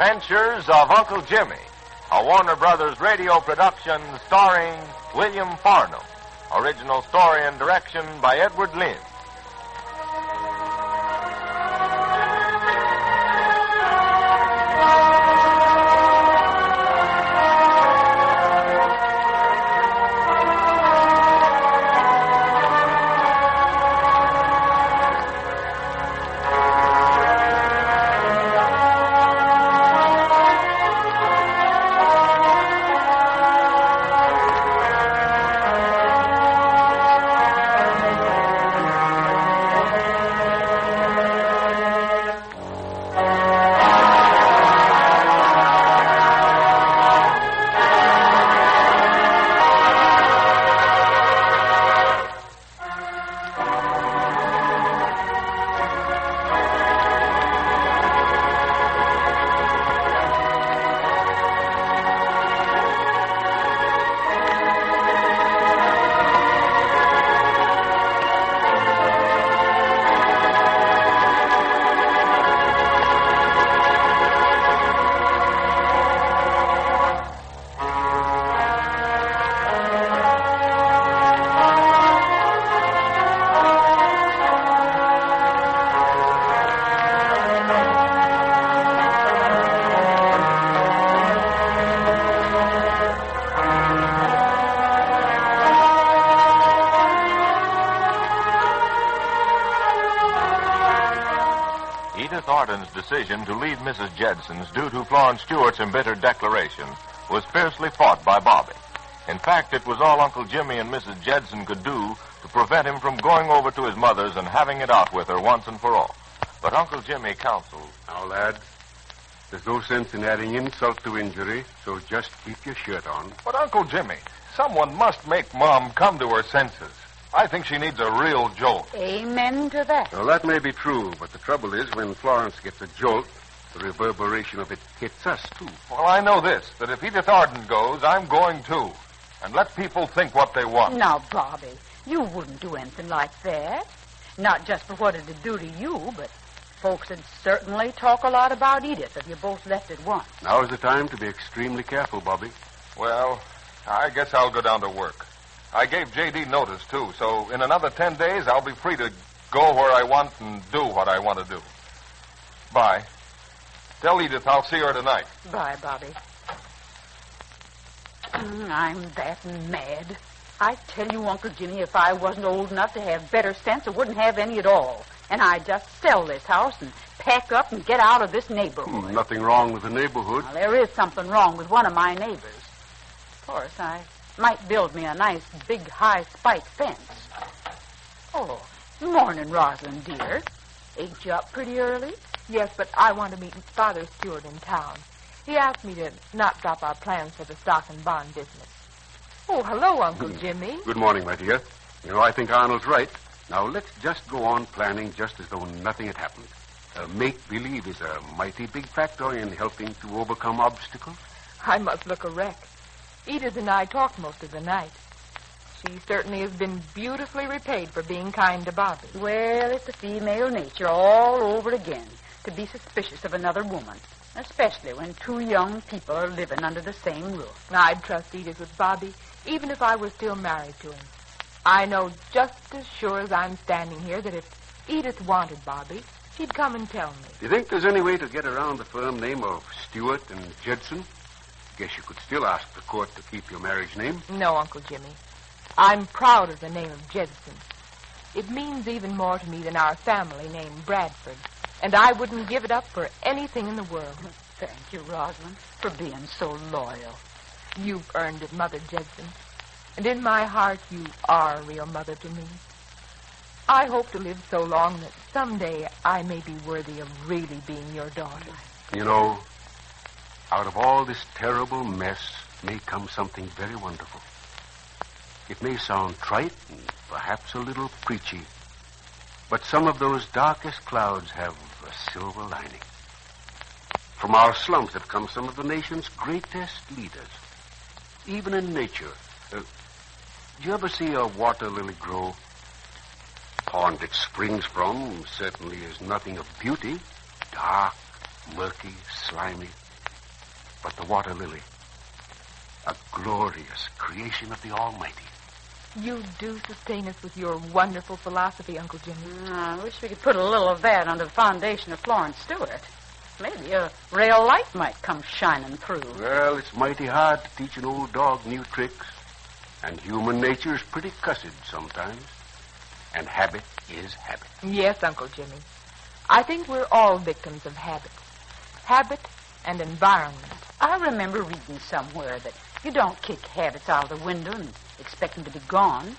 Adventures of Uncle Jimmy, a Warner Brothers radio production starring William Farnum. Original story and direction by Edward Lynn. Decision to leave Mrs. Jedson's due to Florence Stewart's embittered declaration was fiercely fought by Bobby. In fact, it was all Uncle Jimmy and Mrs. Jedson could do to prevent him from going over to his mother's and having it out with her once and for all. But Uncle Jimmy counseled, "Now, lad, there's no sense in adding insult to injury, so just keep your shirt on." But, Uncle Jimmy, someone must make Mom come to her senses. I think she needs a real jolt. Amen to that. Well, that may be true, but the trouble is when Florence gets a jolt, the reverberation of it hits us, too. Well, I know this, that if Edith Arden goes, I'm going, too. And let people think what they want. Now, Bobby, you wouldn't do anything like that. Not just for what it'd do to you, but folks would certainly talk a lot about Edith if you both left at once. Now's the time to be extremely careful, Bobby. Well, I guess I'll go down to work. I gave J.D. notice, too, so in another 10 days, I'll be free to go where I want and do what I want to do. Bye. Tell Edith I'll see her tonight. Bye, Bobby. I'm that mad. I tell you, Uncle Jimmy, if I wasn't old enough to have better sense, I wouldn't have any at all. And I'd just sell this house and pack up and get out of this neighborhood. Nothing wrong with the neighborhood. Well, there is something wrong with one of my neighbors. Of course, I might build me a nice, big, high spike fence. Oh, morning, Rosalind, dear. Ain't you up pretty early? Yes, but I want to meet Father Stewart in town. He asked me to not drop our plans for the stock and bond business. Oh, hello, Uncle Jimmy. Good morning, my dear. You know, I think Arnold's right. Now, let's just go on planning just as though nothing had happened. Make-believe is a mighty big factor in helping to overcome obstacles. I must look a wreck. Edith and I talked most of the night. She certainly has been beautifully repaid for being kind to Bobby. Well, it's the female nature all over again to be suspicious of another woman, especially when two young people are living under the same roof. I'd trust Edith with Bobby, even if I were still married to him. I know just as sure as I'm standing here that if Edith wanted Bobby, she'd come and tell me. Do you think there's any way to get around the firm name of Stewart and Jedson? Guess you could still ask the court to keep your marriage name. No, Uncle Jimmy. I'm proud of the name of Jedson. It means even more to me than our family name, Bradford. And I wouldn't give it up for anything in the world. Thank you, Rosalind, for being so loyal. You've earned it, Mother Jedson. And in my heart, you are a real mother to me. I hope to live so long that someday I may be worthy of really being your daughter. You know, out of all this terrible mess may come something very wonderful. It may sound trite and perhaps a little preachy, but some of those darkest clouds have a silver lining. From our slums have come some of the nation's greatest leaders. Even in nature. Did you ever see a water lily grow? The pond it springs from certainly is nothing of beauty. Dark, murky, slimy. but the water lily. A glorious creation of the Almighty. You do sustain us with your wonderful philosophy, Uncle Jimmy. I wish we could put a little of that under the foundation of Florence Stewart. Maybe a real light might come shining through. Well, it's mighty hard to teach an old dog new tricks. And human nature is pretty cussed sometimes. And habit is habit. Yes, Uncle Jimmy. I think we're all victims of habit. Habit and environment. I remember reading somewhere that you don't kick habits out of the window and expect them to be gone,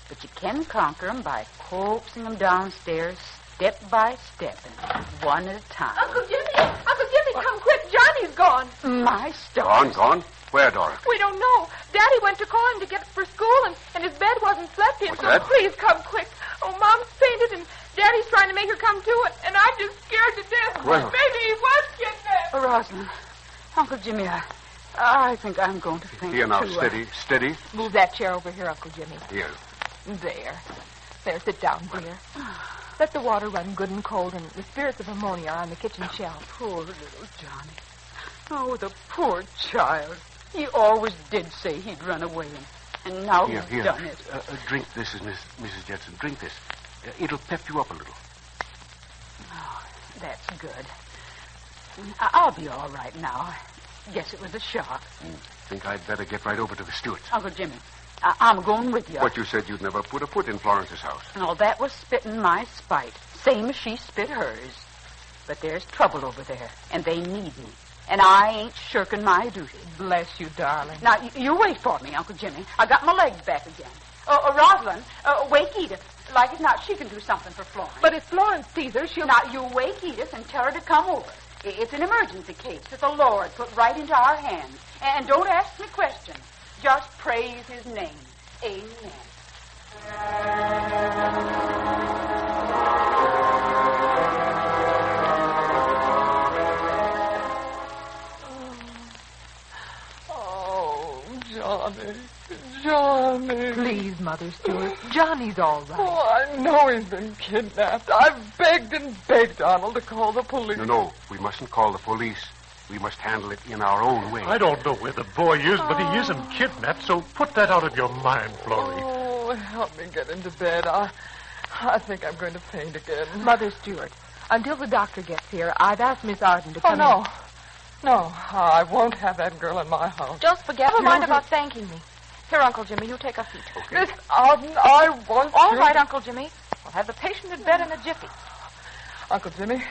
but you can conquer them by coaxing them downstairs step by step and one at a time. Uncle Jimmy, come quick. Johnny's gone. My stars. Gone? Where, Dora? We don't know. Daddy went to call him to get for school, and his bed wasn't slept in, What's so that? please come quick. Oh, Mom's fainted, and Daddy's trying to make her come to it, and I'm just scared to death. Well. Maybe he was kidnapped. Rosalind, Uncle Jimmy, I think I'm going to faint, Here now, too. steady. Move that chair over here, Uncle Jimmy. Here. There, sit down, dear. Let the water run good and cold, and the spirits of ammonia are on the kitchen shelf. Poor little Johnny. Oh, the poor child. He always did say he'd run away, and now he's done it. Drink this, Mrs. Judson. Drink this. It'll pep you up a little. Oh, that's good. I'll be all right now. I guess it was a shock. Think I'd better get right over to the Stewarts. Uncle Jimmy, I'm going with you. But you said you'd never put a foot in Florence's house. No, that was spitting my spite, same as she spit hers. But there's trouble over there, and they need me. And I ain't shirking my duty. Bless you, darling. Now, you wait for me, Uncle Jimmy. I got my legs back again. Rosalind, wake Edith. Like as not, she can do something for Florence. But if Florence sees her, she'll... Now, you wake Edith and tell her to come over. It's an emergency case that the Lord put right into our hands. And don't ask me questions. Just praise his name. Amen. Johnny. Please, Mother Stewart. Johnny's all right. Oh, I know he's been kidnapped. I've begged and begged Arnold to call the police. No. We mustn't call the police. We must handle it in our own way. I don't know where the boy is, but he isn't kidnapped, so put that out of your mind, Florrie. Oh, help me get into bed. I think I'm going to faint again. Mother Stewart, until the doctor gets here, I've asked Miss Arden to come in. No, I won't have that girl in my house. Just forget. Never mind about thanking me. Here, Uncle Jimmy, you take a seat. Okay. Miss Arden, I want All right, Uncle Jimmy. We'll have the patient in bed in a jiffy. Uncle Jimmy,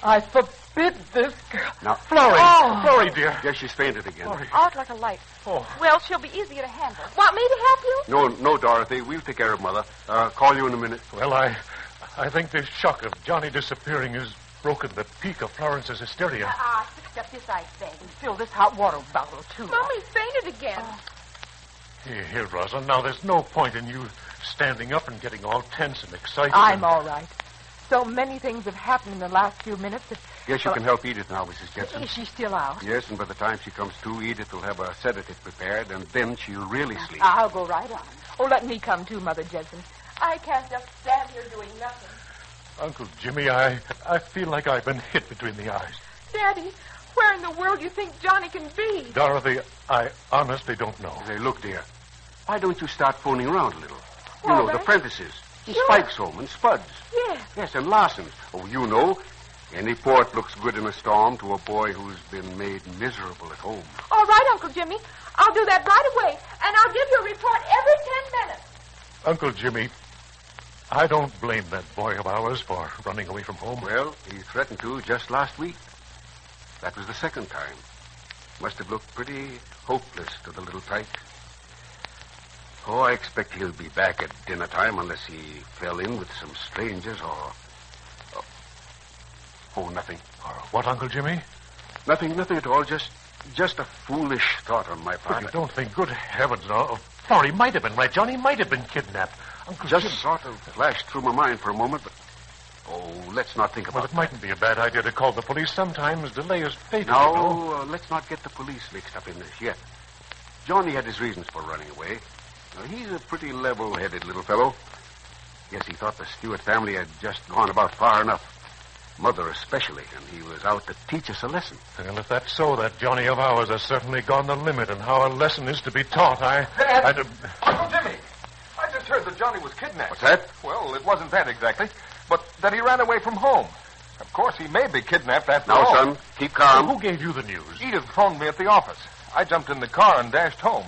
I forbid this girl. Now, Florrie, dear. Yes, she's fainted again. Out like a light. Oh. Well, she'll be easier to handle. Want me to help you? No, Dorothy. We'll take care of Mother. Call you in a minute. Well, I think this shock of Johnny disappearing has broken the peak of Florence's hysteria. I fixed up this ice bag and filled this hot water bottle, too. Mommy's fainted again. Here, Rosalind. Now, there's no point in you standing up and getting all tense and excited. I'm all right. So many things have happened in the last few minutes that... Yes, you can help Edith now, Mrs. Jetson. Is she still out? Yes, and by the time she comes to, Edith will have a sedative prepared, and then she'll really sleep. I'll go right on. Oh, let me come too, Mother Judson. I can't just stand here doing nothing. Uncle Jimmy, I feel like I've been hit between the eyes. Daddy, where in the world do you think Johnny can be? Dorothy, I honestly don't know. Say, look, dear, why don't you start phoning around a little? You All know, the right. Prentices, Sure. Spike's home, and Spud's. Yes. Yes, and Larson's. Oh, you know, any port looks good in a storm to a boy who's been made miserable at home. All right, Uncle Jimmy. I'll do that right away, and I'll give you a report every 10 minutes. Uncle Jimmy, I don't blame that boy of ours for running away from home. Well, he threatened to just last week. That was the second time. Must have looked pretty hopeless to the little tyke. Oh, I expect he'll be back at dinner time unless he fell in with some strangers or... Oh, nothing. Or what, Uncle Jimmy? Nothing at all. Just a foolish thought on my But part. you don't think, good heavens, no. Florrie might have been right. Johnny might have been kidnapped. Uncle Just Jimmy... sort of flashed through my mind for a moment, but... Oh, let's not think Well, about it mightn't be a bad idea to call the police. Sometimes delay is fatal. No, you know. let's not get the police mixed up in this yet. Johnny had his reasons for running away. Now, he's a pretty level-headed little fellow. Guess he thought the Stewart family had just gone about far enough. Mother especially, and he was out to teach us a lesson. Well, if that's so, that Johnny of ours has certainly gone the limit in how a lesson is to be taught. Dad! Uncle Jimmy! I just heard that Johnny was kidnapped. What's that? Well, it wasn't that exactly, but that he ran away from home. Of course, he may be kidnapped after Now, all. son, keep calm. Who gave you the news? Edith phoned me at the office. I jumped in the car and dashed home.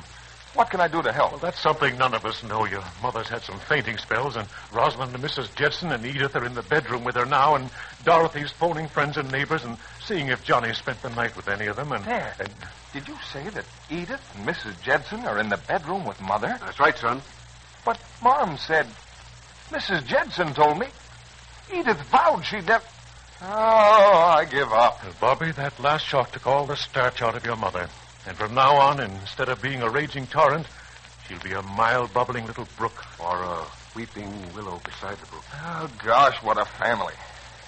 What can I do to help? Well, that's something none of us know. Your mother's had some fainting spells, and Rosalind and Mrs. Judson and Edith are in the bedroom with her now, and Dorothy's phoning friends and neighbors and seeing if Johnny spent the night with any of them. Dad, did you say that Edith and Mrs. Judson are in the bedroom with Mother? That's right, son. But Mom said... Mrs. Judson told me. Edith vowed she'd never... Oh, I give up. Well, Bobby, that last shock took all the starch out of your mother. And from now on, instead of being a raging torrent, she'll be a mild, bubbling little brook. Or a weeping willow beside the brook. Oh, gosh, what a family.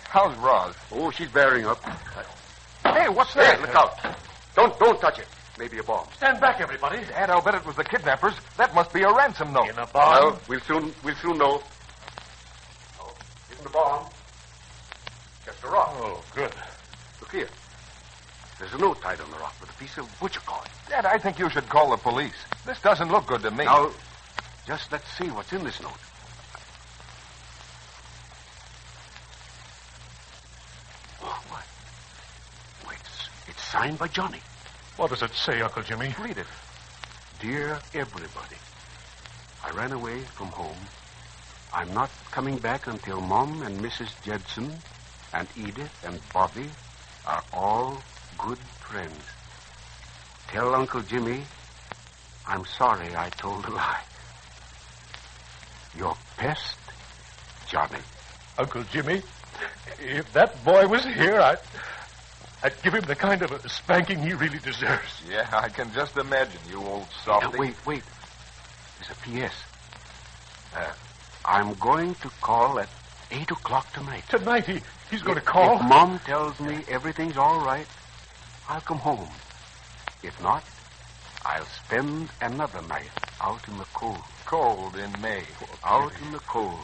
How's Roz? Oh, she's bearing up. Hey, what's that? Hey, look out. Don't touch it. Maybe a bomb. Stand back, everybody. Dad, I'll bet it was the kidnappers. That must be a ransom note. In a bomb? Well, we'll soon know. Oh, isn't a bomb. Just a rock. Oh, good. Look here. There's a note tied on the rock with a piece of butcher cord. Dad, I think you should call the police. This doesn't look good to me. Now, just let's see what's in this note. Oh, what? Wait, it's signed by Johnny. What does it say, Uncle Jimmy? Read it. Dear everybody, I ran away from home. I'm not coming back until Mom and Mrs. Judson and Edith and Bobby are all good friends. Tell Uncle Jimmy I'm sorry I told a lie. Your pest, Johnny. Uncle Jimmy, if that boy was here, I'd give him the kind of a spanking he really deserves. Yeah, I can just imagine, you old softy. Now, wait. There's a P.S. I'm going to call at 8 o'clock tonight. Tonight he's going to call? If Mom tells me everything's all right, I'll come home. If not, I'll spend another night out in the cold. Cold in May. Out in the cold.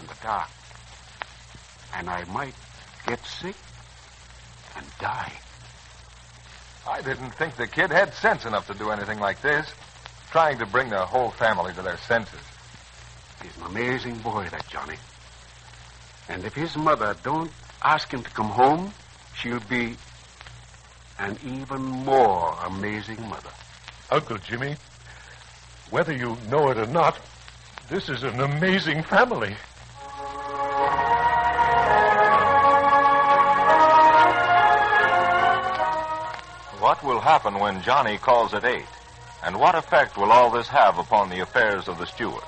In the dark. And I might get sick and die. I didn't think the kid had sense enough to do anything like this. Trying to bring the whole family to their senses. He's an amazing boy, that Johnny. And if his mother don't ask him to come home, she'll be an even more amazing mother. Uncle Jimmy, whether you know it or not, this is an amazing family. What will happen when Johnny calls at 8? And what effect will all this have upon the affairs of the steward?